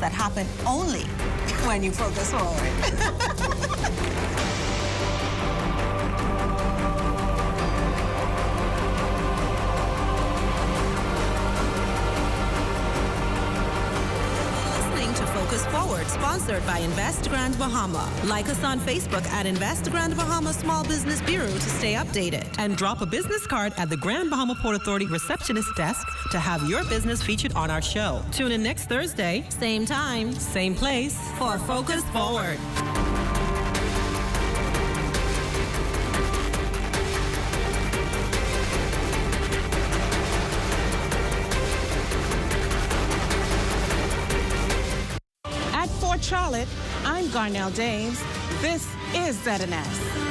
that happen only when you focus forward. Focus Forward, sponsored by Invest Grand Bahama. Like us on Facebook at Invest Grand Bahama Small Business Bureau to stay updated. And drop a business card at the Grand Bahama Port Authority receptionist desk to have your business featured on our show. Tune in next Thursday, same time, same place, for Focus Forward. Charlotte, I'm Garnell James. This is ZNS.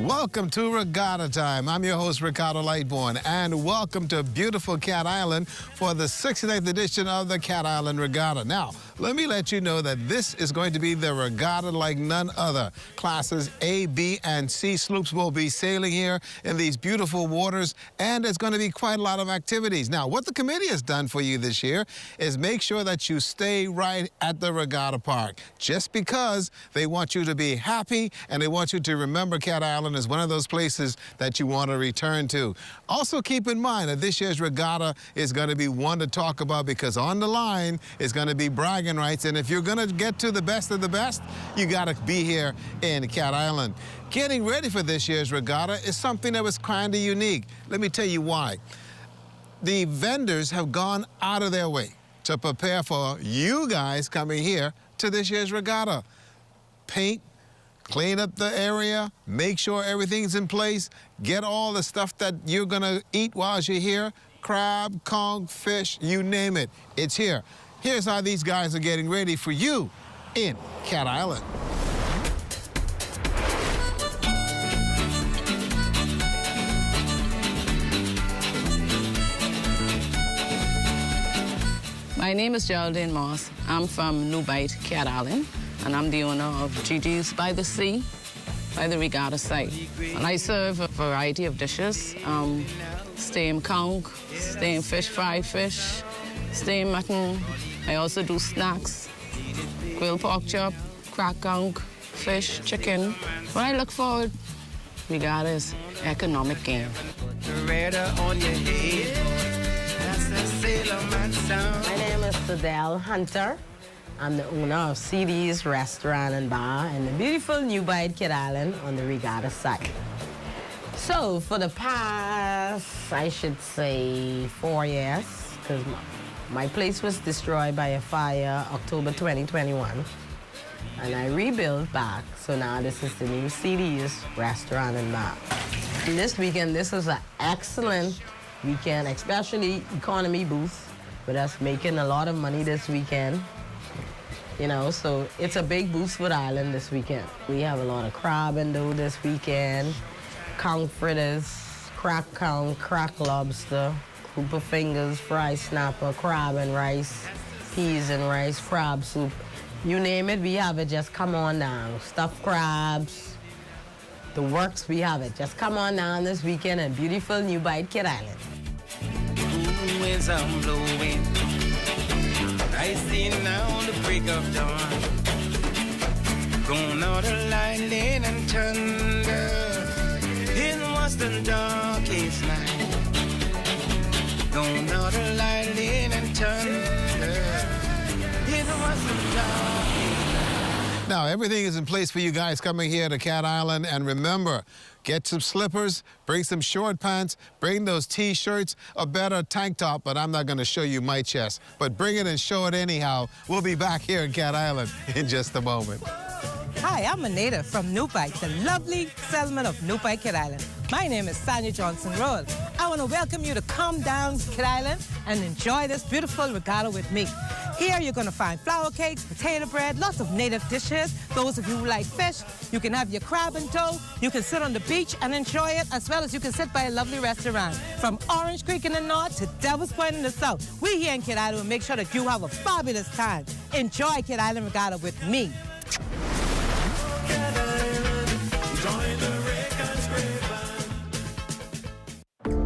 Welcome to Regatta Time. I'm your host, Ricardo Lightbourne, and welcome to beautiful Cat Island for the 69th edition of the Cat Island Regatta. Now, let me let you know that this is going to be the regatta like none other. Classes A, B, and C sloops will be sailing here in these beautiful waters, and there's going to be quite a lot of activities. Now, what the committee has done for you this year is make sure that you stay right at the Regatta Park, just because they want you to be happy and they want you to remember Cat Island as one of those places that you want to return to. Also, keep in mind that this year's regatta is going to be one to talk about, because on the line is going to be bragging rights, and if you're going to get to the best of the best, you got to be here in Cat Island. Getting ready for this year's regatta is something that was kind of unique. Let me tell you why. The vendors have gone out of their way to prepare for you guys coming here to this year's regatta. Paint, clean up the area, make sure everything's in place, get all the stuff that you're gonna eat while you're here, crab, conch, fish, you name it, it's here. Here's how these guys are getting ready for you in Cat Island. My name is Geraldine Moss. I'm from New Bight, Cat Island, and I'm the owner of Gigi's by the Sea, by the Regatta site. And I serve a variety of dishes, steamed conch, steamed fish, fried fish, steamed mutton. I also do snacks, grilled pork chop, cracked conch, fish, chicken. What I look forward, Regatta is economic gain. My name is Sadell Hunter. I'm the owner of CD's Restaurant and Bar in the beautiful New Bight, Cat Island on the Regatta site. So for the past, I should say, 4 years, because my place was destroyed by a fire October 2021, and I rebuilt back. So now this is the new CD's Restaurant and Bar. And this weekend, this is an excellent weekend, especially economy booth, with us making a lot of money this weekend. You know, so it's a big boost for the island this weekend. We have a lot of crab and dough this weekend, conch fritters, cracked conch, cracked lobster, grouper fingers, fried snapper, crab and rice, peas and rice, crab soup. You name it, we have it. Just come on down. Stuffed crabs, the works, we have it. Just come on down this weekend in beautiful New Bight, Cat Island. Winds are blowing. I see now the break of dawn. Gone out of lightning and thunder. It was the darkest night. Gone out of lightning and thunder. It was the darkest night. Now, everything is in place for you guys coming here to Cat Island, and remember, get some slippers, bring some short pants, bring those T-shirts, a better tank top, but I'm not going to show you my chest. But bring it and show it anyhow. We'll be back here in Cat Island in just a moment. Hi, I'm a native from New Bight, the lovely settlement of New Bight, Cat Island. My name is Sanya Johnson Roll. I want to welcome you to come down Kid Island and enjoy this beautiful regatta with me. Here you're going to find flour cakes, potato bread, lots of native dishes. Those of you who like fish, you can have your crab and dough. You can sit on the beach and enjoy it, as well as you can sit by a lovely restaurant. From Orange Creek in the north to Devil's Point in the south, we here in Kid Island will make sure that you have a fabulous time. Enjoy Kid Island Regatta with me.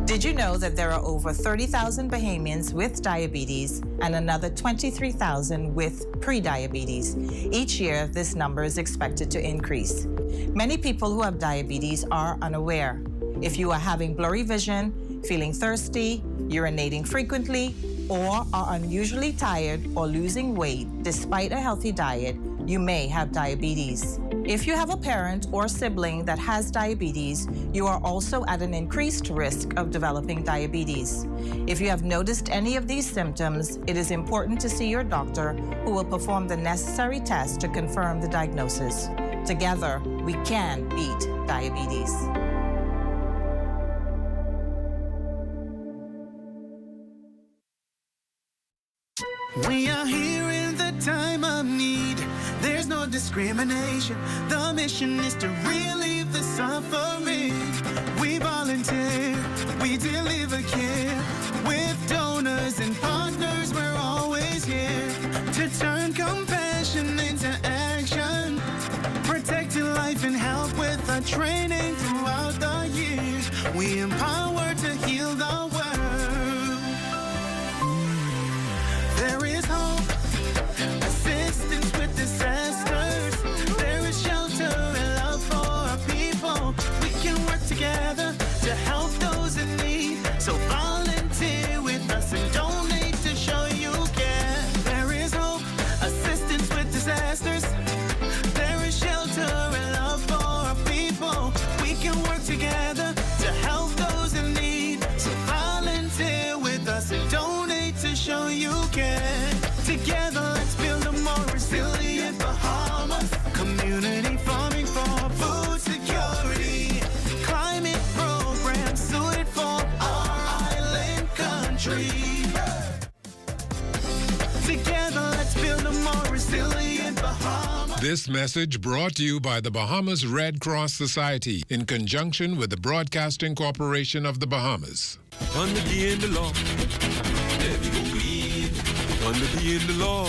Did you know that there are over 30,000 Bahamians with diabetes and another 23,000 with pre-diabetes? Each year, this number is expected to increase. Many people who have diabetes are unaware. If you are having blurry vision, feeling thirsty, urinating frequently, or are unusually tired or losing weight despite a healthy diet, you may have diabetes. If you have a parent or sibling that has diabetes, you are also at an increased risk of developing diabetes. If you have noticed any of these symptoms, it is important to see your doctor, who will perform the necessary tests to confirm the diagnosis. Together, we can beat diabetes. We are here in the time of need. There's no discrimination. The mission is to relieve the suffering. We volunteer, we deliver care. With donors and partners, we're always here to turn compassion into action. Protecting life and health with our training throughout the years. We empower to heal the world. There is hope, assistance with disasters. There is shelter and love for our people. We can work together to help those in need. So volunteer with us and donate to show you care. There is hope, assistance with disasters. There is shelter and love for our people. We can work together to help those in need. So volunteer with us and donate to show you care. Together, let's build a more resilient Bahamas. Community farming for food security. Climate programs suited for our island country. Together, let's build a more resilient Bahamas. This message brought to you by the Bahamas Red Cross Society in conjunction with the Broadcasting Corporation of the Bahamas. On the key in the law, there we go in. On the key in the law,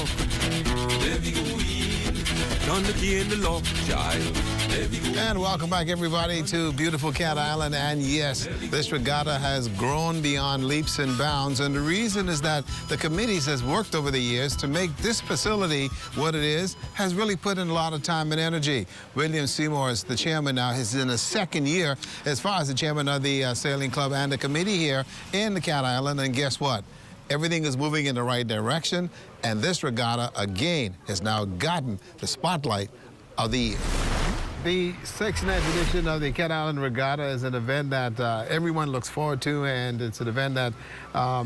there we go in. On the key in the law, child, there we go. And welcome back, everybody, to beautiful Cat Island. And yes, this regatta has grown beyond leaps and bounds. And the reason is that the committees has worked over the years to make this facility what it is, has really put in a lot of time and energy. William Seymour is the chairman now. He's in his second year as far as the chairman of the sailing club and the committee here in the Cat Island. And guess what? Everything is moving in the right direction, and this regatta, again, has now gotten the spotlight of the year. The 69th edition of the Cat Island Regatta is an event that everyone looks forward to, and it's an event that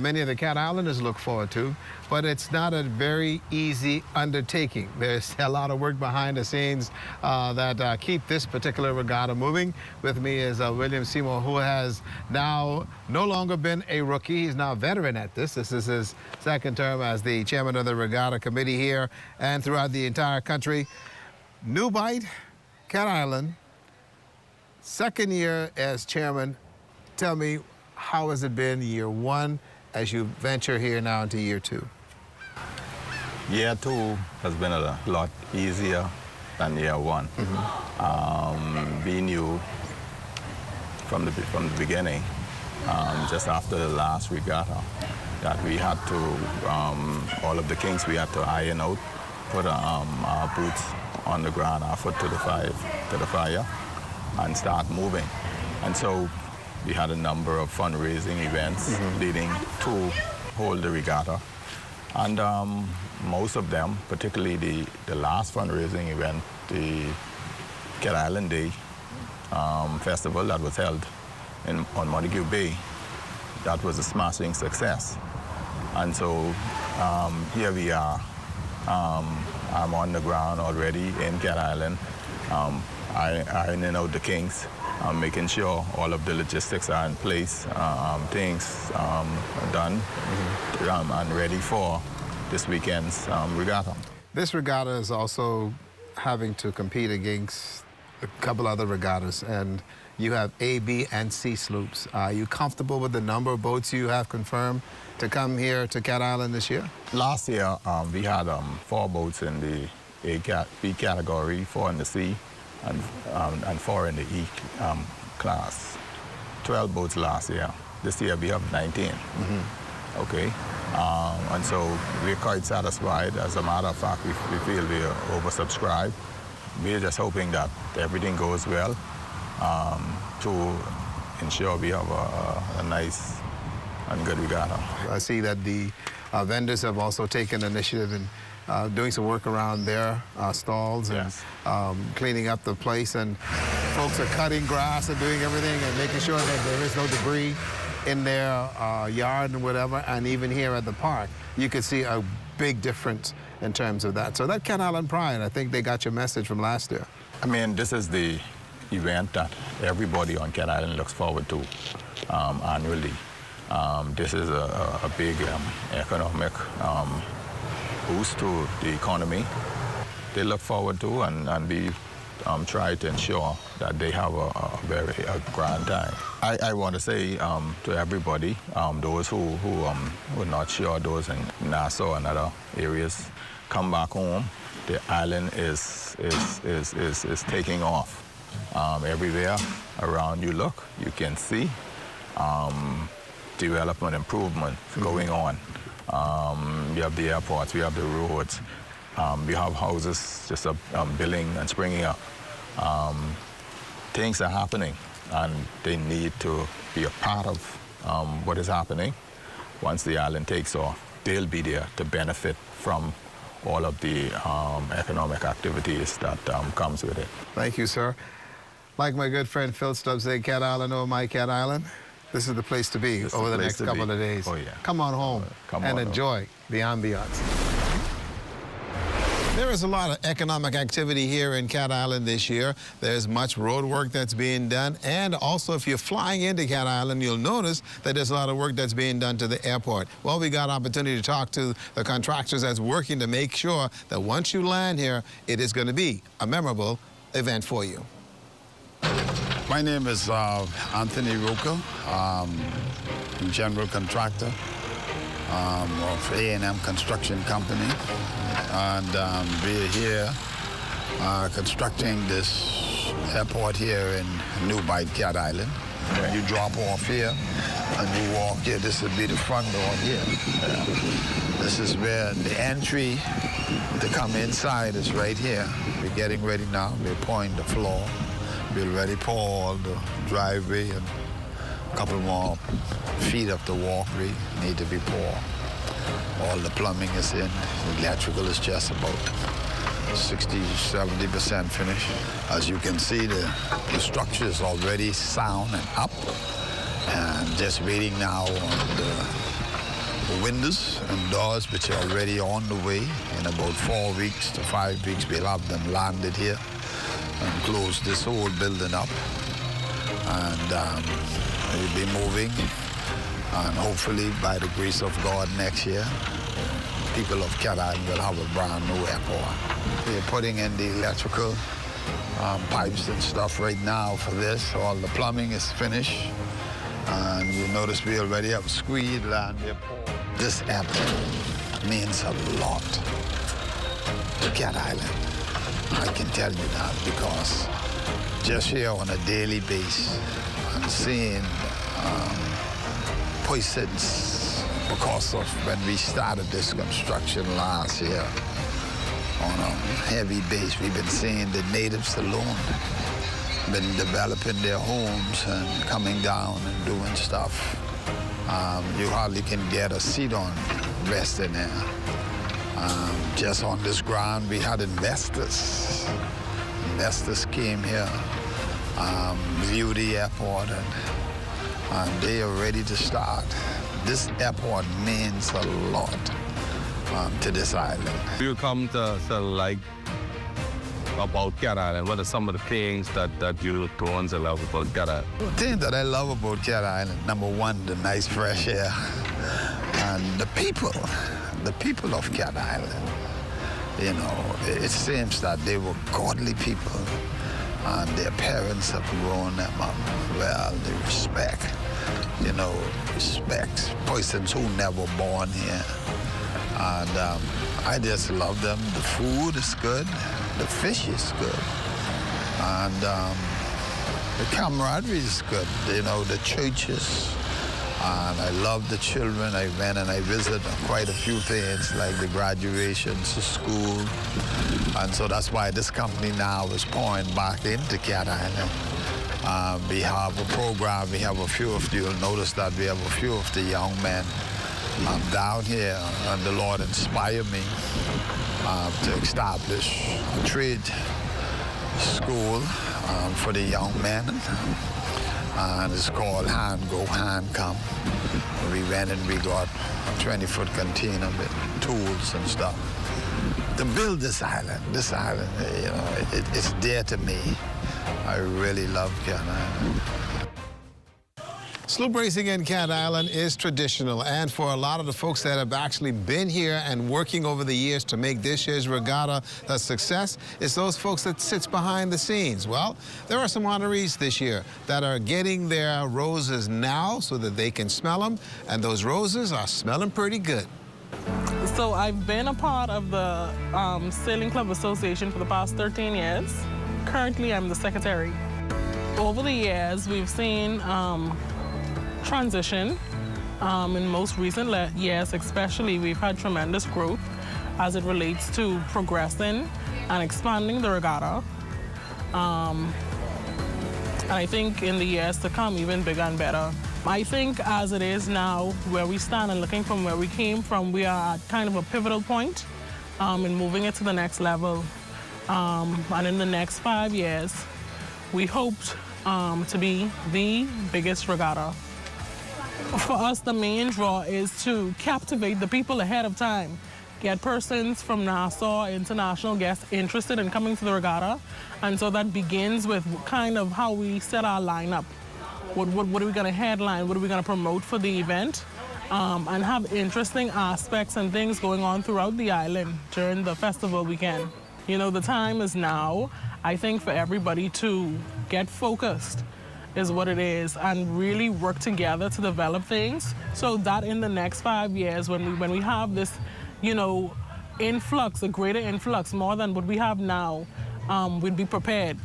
many of the Cat Islanders look forward to, but it's not a very easy undertaking. There's a lot of work behind the scenes that keep this particular regatta moving. With me is William Seymour, who has now no longer been a rookie. He's now a veteran at this. This is his second term as the chairman of the regatta committee here and throughout the entire country. New bite, Cat Island, second year as chairman. Tell me, how has it been year one as you venture here now into year two? Year two has been a lot easier than year one. We knew from the beginning, just after the last regatta, that we had to, all of the kinks we had to iron out, put our boots on the ground, our foot to the fire, and start moving. And so we had a number of fundraising events leading to hold the regatta. And most of them, particularly the last fundraising event, the Cat Island Day festival that was held on Montague Bay, that was a smashing success. And so here we are. I'm on the ground already in Cat Island, ironing out the kinks, making sure all of the logistics are in place, things done, and ready for this weekend's regatta. This regatta is also having to compete against a couple other regattas, and you have A, B, and C sloops. Are you comfortable with the number of boats you have confirmed to come here to Cat Island this year? Last year, we had 4 boats in the B category, 4 in the C, and 4 in the E class. 12 boats last year. This year we have 19. Okay, and so we're quite satisfied. As a matter of fact, we feel we are oversubscribed. We're just hoping that everything goes well to ensure we have a nice and good regatta. I see that the vendors have also taken initiative in doing some work around their stalls and cleaning up the place, and folks are cutting grass and doing everything and making sure that there is no debris in their yard and whatever. And even here at the park, you could see a big difference in terms of that. So that Cat Island Pride, I think they got your message from last year. I mean, this is the event that everybody on Cat Island looks forward to annually. This is a big economic boost to the economy. They look forward to, and we try to ensure that they have a very grand time. I want to say to everybody, those who were not sure, those in Nassau and other areas, come back home. The island is taking off. Everywhere around you look, you can see development, improvement going on. We have the airports, we have the roads, we have houses just building and springing up. Things are happening, and they need to be a part of what is happening. Once the island takes off, they'll be there to benefit from all of the economic activities that comes with it. Thank you, sir. Like my good friend Phil Stubbs said, Cat Island, oh my Cat Island, this is the place to be over the next couple of days. Oh, yeah. Come on home and enjoy the ambiance. There is a lot of economic activity here in Cat Island this year. There's much road work that's being done, and also if you're flying into Cat Island, you'll notice that there's a lot of work that's being done to the airport. Well, we got an opportunity to talk to the contractors that's working to make sure that once you land here, it is going to be a memorable event for you. My name is Anthony Roca. I'm general contractor of A&M Construction Company. And we're here constructing this airport here in New Bight, Cat Island. You drop off here and you walk here. This would be the front door here. This is where the entry to come inside is right here. We're getting ready now. We're pouring the floor. We're ready to pour all the driveway, and a couple more feet of the walkway need to be poured. All the plumbing is in. The electrical is just about 60–70% finished. As you can see, the structure is already sound and up, and just waiting now on the windows and doors, which are already on the way. In about 4 weeks to 5 weeks, we'll have them landed here and close this whole building up. And we'll be moving. And hopefully, by the grace of God, next year, people of Cat Island will have a brand new airport. We're putting in the electrical pipes and stuff right now for this. All the plumbing is finished. And you notice we already have squeed land airport. This airport means a lot to Cat Island. I can tell you that because just here on a daily basis, I'm seeing persons because of when we started this construction last year on a heavy base. We've been seeing the natives alone been developing their homes and coming down and doing stuff. You hardly can get a seat on resting there. Just on this ground, we had investors. Investors came here, viewed the airport, and they are ready to start. This airport means a lot to this island. We come to like about Cat Island? What are some of the things that you ones love about Cat Island? The thing that I love about Cat Island, number one, the nice fresh air. And the people of Cat Island, you know, it seems that they were godly people, and their parents have grown them up well. They respect, you know, respect persons who never born here. And I just love them. The food is good, the fish is good, and the camaraderie is good. You know, the churches. And I love the children. I went and I visited quite a few things, like the graduations to school. And so that's why this company now is pouring back into Cat Island. We have a program. We have a few of you. You'll notice that we have a few of the young men down here. And the Lord inspired me to establish a trade school for the young men. And it's called Hand Go, Hand Come. We went and we got a 20-foot container with tools and stuff to build this island. This island, you know, it's dear to me. I really love Cat Island. Sloop racing in Cat Island is traditional, and for a lot of the folks that have actually been here and working over the years to make this year's regatta a success, it's those folks that sits behind the scenes. Well, there are some honorees this year that are getting their roses now so that they can smell them, and those roses are smelling pretty good. So I've been a part of the Sailing Club Association for the past 13 years. Currently, I'm the secretary. Over the years, we've seen transition. In most recent years especially, we've had tremendous growth as it relates to progressing and expanding the regatta. And I think in the years to come, even bigger and better. I think as it is now, where we stand and looking from where we came from, we are at kind of a pivotal point in moving it to the next level. And in the next 5 years, we hoped to be the biggest regatta. For us, the main draw is to captivate the people ahead of time, get persons from Nassau, international guests interested in coming to the regatta, and so that begins with kind of how we set our lineup. What are we going to headline? What are we going to promote for the event? And have interesting aspects and things going on throughout the island during the festival weekend. You know, the time is now, I think, for everybody to get focused is what it is, and really work together to develop things so that in the next 5 years, when we have this, you know, influx, a greater influx, more than what we have now, we'd be prepared.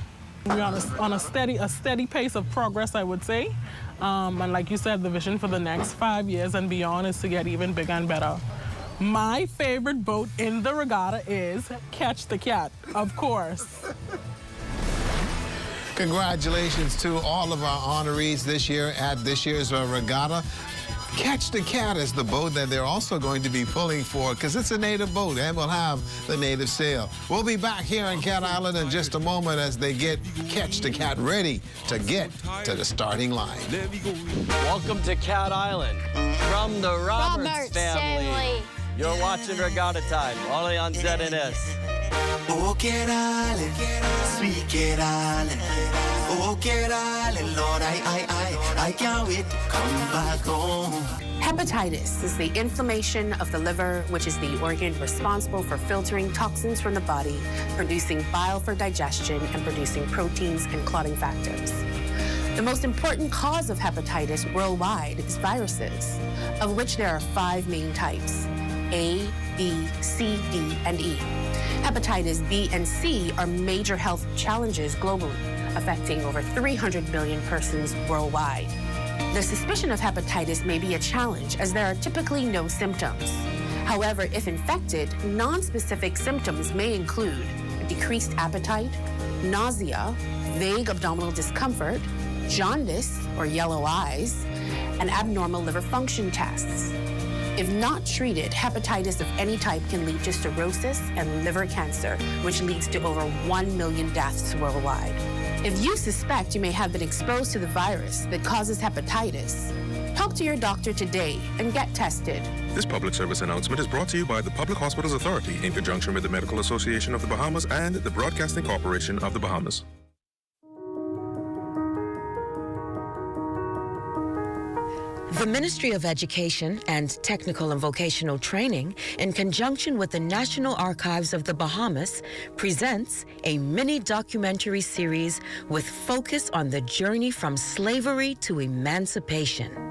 We're on a steady pace of progress, I would say. And like you said, the vision for the next 5 years and beyond is to get even bigger and better. My favorite boat in the regatta is Catch the Cat, of course. Congratulations to all of our honorees this year at this year's regatta. Catch the Cat is the boat that they're also going to be pulling for, because it's a native boat and will have the native sail. We'll be back here in Cat Island in just a moment as they get Catch the Cat ready to get to the starting line. Welcome to Cat Island from the Roberts family. You're watching Regatta Time, only on ZNS. Oh, Cat Island, sweet Cat Island. Oh, Cat Island, Lord, I can't wait to come back home. Hepatitis is the inflammation of the liver, which is the organ responsible for filtering toxins from the body, producing bile for digestion, and producing proteins and clotting factors. The most important cause of hepatitis worldwide is viruses, of which there are 5 main types: A, B, C, D, and E. Hepatitis B and C are major health challenges globally, affecting over 300 million persons worldwide. The suspicion of hepatitis may be a challenge, as there are typically no symptoms. However, if infected, non-specific symptoms may include decreased appetite, nausea, vague abdominal discomfort, jaundice or yellow eyes, and abnormal liver function tests. If not treated, hepatitis of any type can lead to cirrhosis and liver cancer, which leads to over 1 million deaths worldwide. If you suspect you may have been exposed to the virus that causes hepatitis, Talk to your doctor today and get tested. This public service announcement is brought to you by the Public Hospitals Authority in conjunction with the Medical Association of the Bahamas and the Broadcasting Corporation of the Bahamas. The Ministry of Education and Technical and Vocational Training, in conjunction with the National Archives of the Bahamas, presents a mini documentary series with focus on the journey from slavery to emancipation.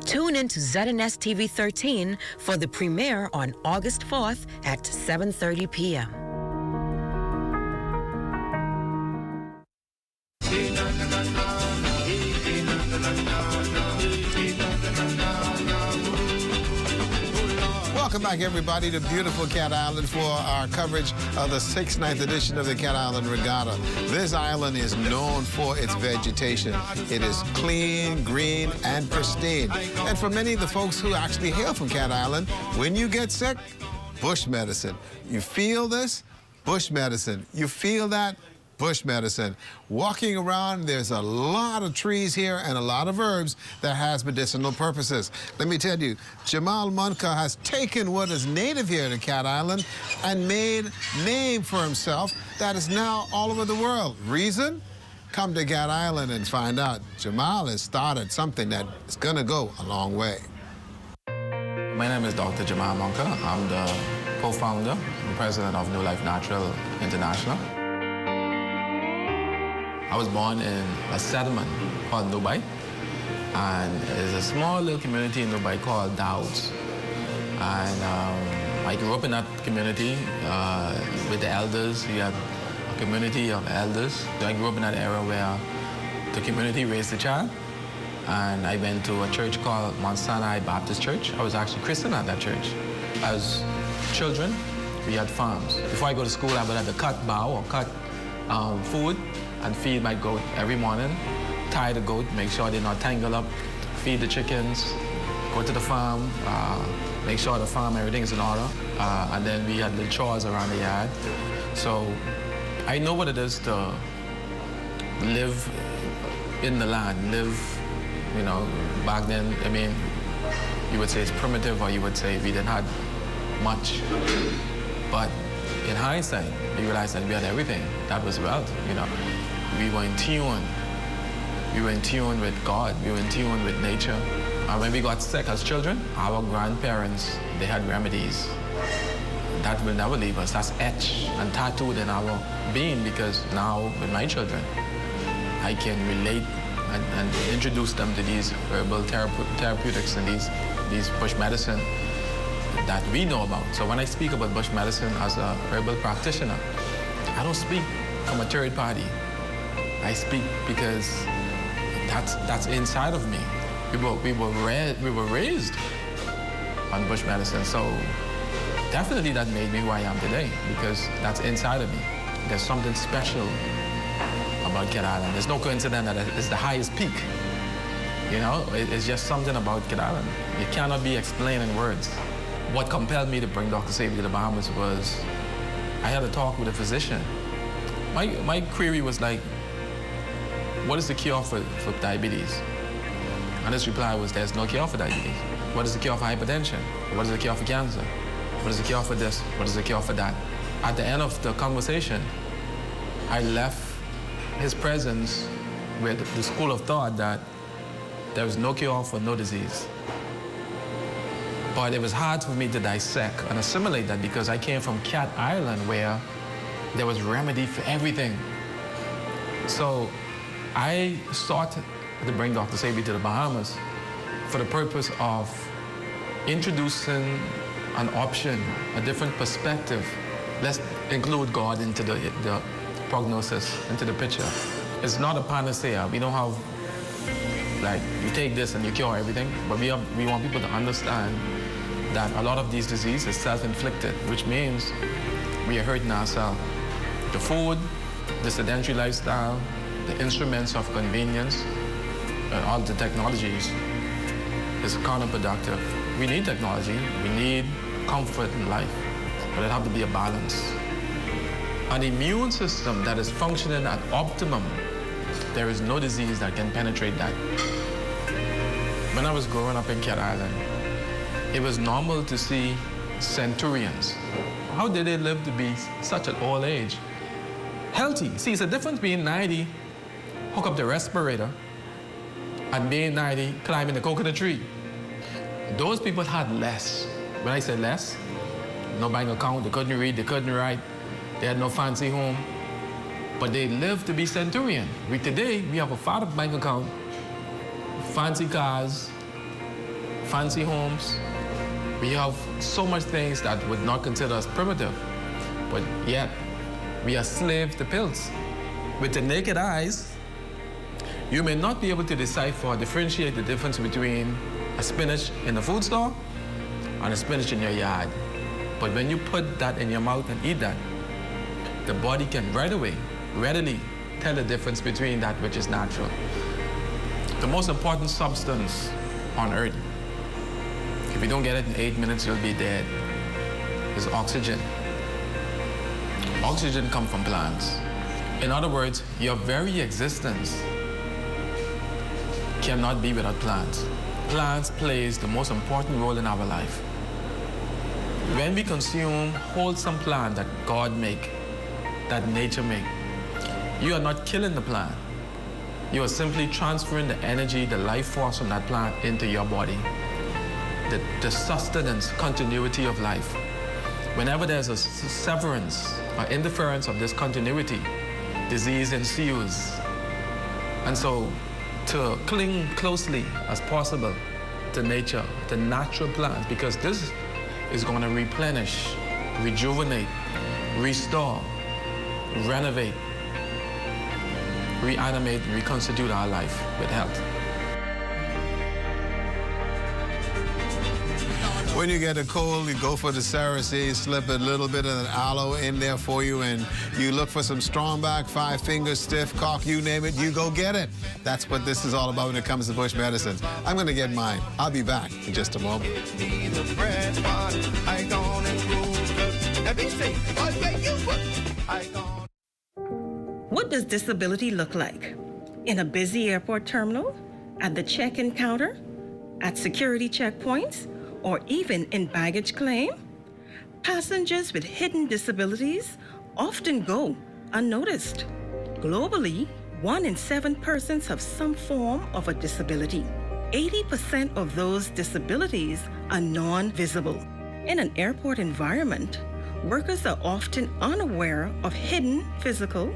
Tune in to ZNS TV 13 for the premiere on August 4th at 7:30 p.m. Welcome back, everybody, to beautiful Cat Island for our coverage of the 69th edition of the Cat Island Regatta. This island is known for its vegetation. It is clean, green, and pristine. And for many of the folks who actually hail from Cat Island, when you get sick, bush medicine. You feel this? Bush medicine. You feel that? Bush medicine. Walking around, there's a lot of trees here and a lot of herbs that has medicinal purposes. Let me tell you, Jamal Munka has taken what is native here to Cat Island and made a name for himself that is now all over the world. Reason? Come to Cat Island and find out. Jamal has started something that is going to go a long way. My name is Dr. Jamal Munka. I'm the co-founder and president of New Life Natural International. I was born in a settlement called Nubai, and there's a small little community in Nubai called Dowds. And I grew up in that community with the elders. We had a community of elders. So I grew up in that era where the community raised the child. And I went to a church called Mount Sinai Baptist Church. I was actually christened at that church. As children, we had farms. Before I go to school, I would have to cut bough or cut food and feed my goat every morning, tie the goat, make sure they're not tangled up, feed the chickens, go to the farm, make sure the farm, everything is in order. And then we had the chores around the yard. So I know what it is to live in the land, live, you know, back then, I mean, you would say it's primitive, or you would say we didn't have much. But in hindsight, we realized that we had everything. That was wealth, you know. We were in tune. We were in tune with God. We were in tune with nature. And when we got sick as children, our grandparents, they had remedies. That will never leave us. That's etched and tattooed in our being, because now with my children, I can relate and introduce them to these herbal therapeutics and these bush medicine that we know about. So when I speak about bush medicine as a herbal practitioner, I don't speak from a third party. I speak because that's inside of me. We were raised on bush medicine, so definitely that made me who I am today, because that's inside of me. There's something special about Cat Island. There's no coincidence that it's the highest peak. You know, it's just something about Cat Island. It cannot be explained in words. What compelled me to bring Dr. Sabi to the Bahamas was I had a talk with a physician. My query was like, what is the cure for diabetes? And his reply was, there's no cure for diabetes. What is the cure for hypertension? What is the cure for cancer? What is the cure for this? What is the cure for that? At the end of the conversation, I left his presence with the school of thought that there was no cure for no disease. But it was hard for me to dissect and assimilate that, because I came from Cat Island, where there was remedy for everything. So I sought to bring Dr. Sabi to the Bahamas for the purpose of introducing an option, a different perspective. Let's include God into the prognosis, into the picture. It's not a panacea. We don't have, like, you take this and you cure everything, but we want people to understand that a lot of these diseases is self-inflicted, which means we are hurting ourselves. The food, the sedentary lifestyle, the instruments of convenience, all the technologies is counterproductive. We need technology, we need comfort in life, but it has to be a balance. An immune system that is functioning at optimum, there is no disease that can penetrate that. When I was growing up in Cat Island, it was normal to see centurions. How did they live to be such an old age? Healthy. See, it's a difference being 90, hook up the respirator, and being 90, climbing the coconut tree. Those people had less. When I say less, no bank account, they couldn't read, they couldn't write, they had no fancy home, but they lived to be centurion. Today, we have a fat bank account, fancy cars, fancy homes. We have so much things that would not consider us primitive, but yet we are slaves to pills. With the naked eyes, you may not be able to decipher or differentiate the difference between a spinach in the food store and a spinach in your yard. But when you put that in your mouth and eat that, the body can right away, readily tell the difference between that which is natural. The most important substance on earth, if you don't get it in 8 minutes, you'll be dead, is oxygen. Oxygen comes from plants. In other words, your very existence cannot be without plants. Plants plays the most important role in our life. When we consume wholesome plant that God make, that nature make, you are not killing the plant. You are simply transferring the energy, the life force from that plant into your body. The sustenance, continuity of life. Whenever there's a severance or interference of this continuity, disease ensues. And so, to cling closely as possible to nature, to natural plants, because this is going to replenish, rejuvenate, restore, renovate, reanimate, reconstitute our life with health. When you get a cold, you go for the Cereseed, slip a little bit of an aloe in there for you, and you look for some strong back, 5 finger, stiff cock, you name it, you go get it. That's what this is all about when it comes to bush medicines. I'm going to get mine. I'll be back in just a moment. What does disability look like? In a busy airport terminal? At the check-in counter? At security checkpoints? Or even in baggage claim? Passengers with hidden disabilities often go unnoticed. Globally, 1 in 7 persons have some form of a disability. 80% of those disabilities are non-visible. In an airport environment, workers are often unaware of hidden physical,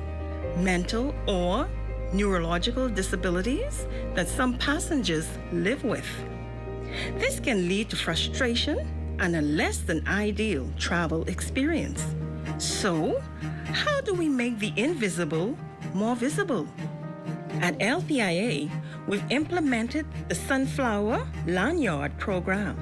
mental, or neurological disabilities that some passengers live with. This can lead to frustration and a less than ideal travel experience. So, how do we make the invisible more visible? At LPIA, we've implemented the Sunflower Lanyard program.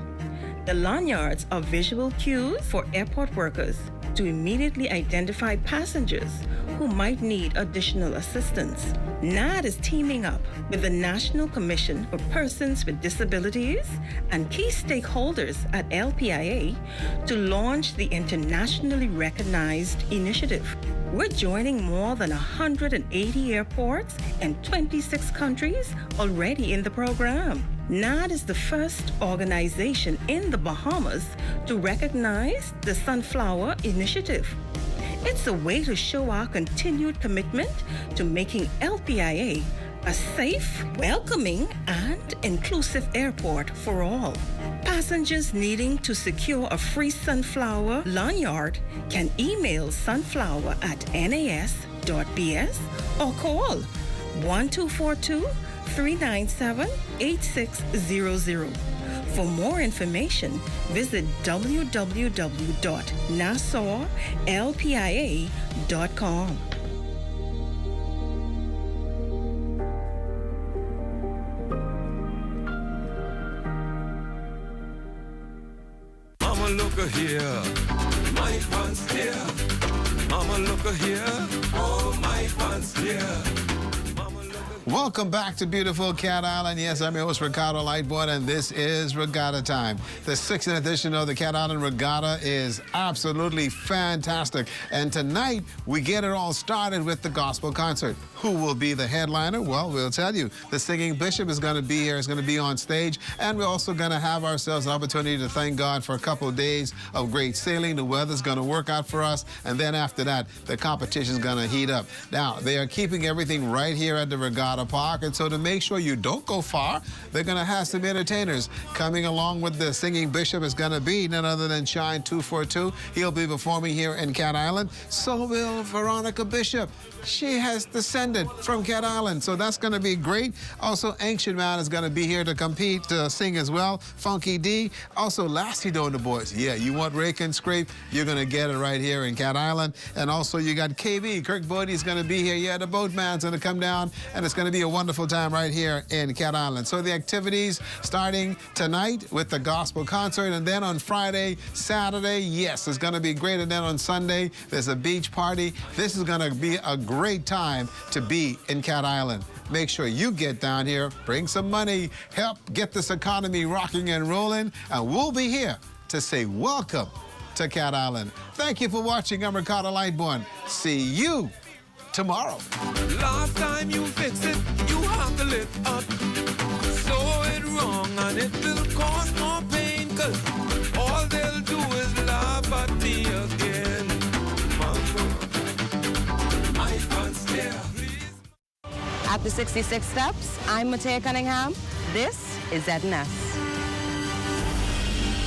The lanyards are visual cues for airport workers to immediately identify passengers who might need additional assistance. NAD is teaming up with the National Commission for Persons with Disabilities and key stakeholders at LPIA to launch the internationally recognized initiative. We're joining more than 180 airports and 26 countries already in the program. NAD is the first organization in the Bahamas to recognize the Sunflower Initiative. It's a way to show our continued commitment to making LPIA a safe, welcoming, and inclusive airport for all. Passengers needing to secure a free sunflower lanyard can email sunflower@nas.bs or call 1242-397-8600. For more information, visit www.nassauLPIA.com. Mama, look here, my pants here. Mama, look here, oh, my pants here. Mama, look Welcome back to beautiful Cat Island. Yes, I'm your host, Ricardo Lightboard, and this is Regatta Time. The 6th edition of the Cat Island Regatta is absolutely fantastic. And tonight, we get it all started with the gospel concert. Who will be the headliner? Well, we'll tell you. The singing bishop is going to be here, is going to be on stage, and we're also going to have ourselves an opportunity to thank God for a couple of days of great sailing. The weather's going to work out for us, and then after that, the competition's going to heat up. Now, they are keeping everything right here at the Regatta Park, and so to make sure you don't go far, they're going to have some entertainers. Coming along with the singing bishop is going to be none other than Shine 242. He'll be performing here in Cat Island. So will Veronica Bishop. She has descended from Cat Island, so that's going to be great. Also, Ancient Man is going to be here to compete, to sing as well. Funky D. Also, Lassie Doe and the boys. Yeah, you want Rake and Scrape, you're going to get it right here in Cat Island. And also, you got KB. Kirk Bodie is going to be here. Yeah, the boatman's going to come down, and it's going to be a wonderful time right here in Cat Island. So the activities starting tonight with the gospel concert, and then on Friday, Saturday, yes, it's going to be great. And then on Sunday, there's a beach party. This is going to be a great time to be in Cat Island. Make sure you get down here, bring some money, help get this economy rocking and rolling, and we'll be here to say welcome to Cat Island. Thank you for watching. I'm Ricardo Lightbourne. See you tomorrow. Last time you fix it, you have to live up. So it wrong and it will cause more pain, 'cause all they'll do is laugh at me again. My God, still. After 66 steps, I'm Matea Cunningham. This is ZNS.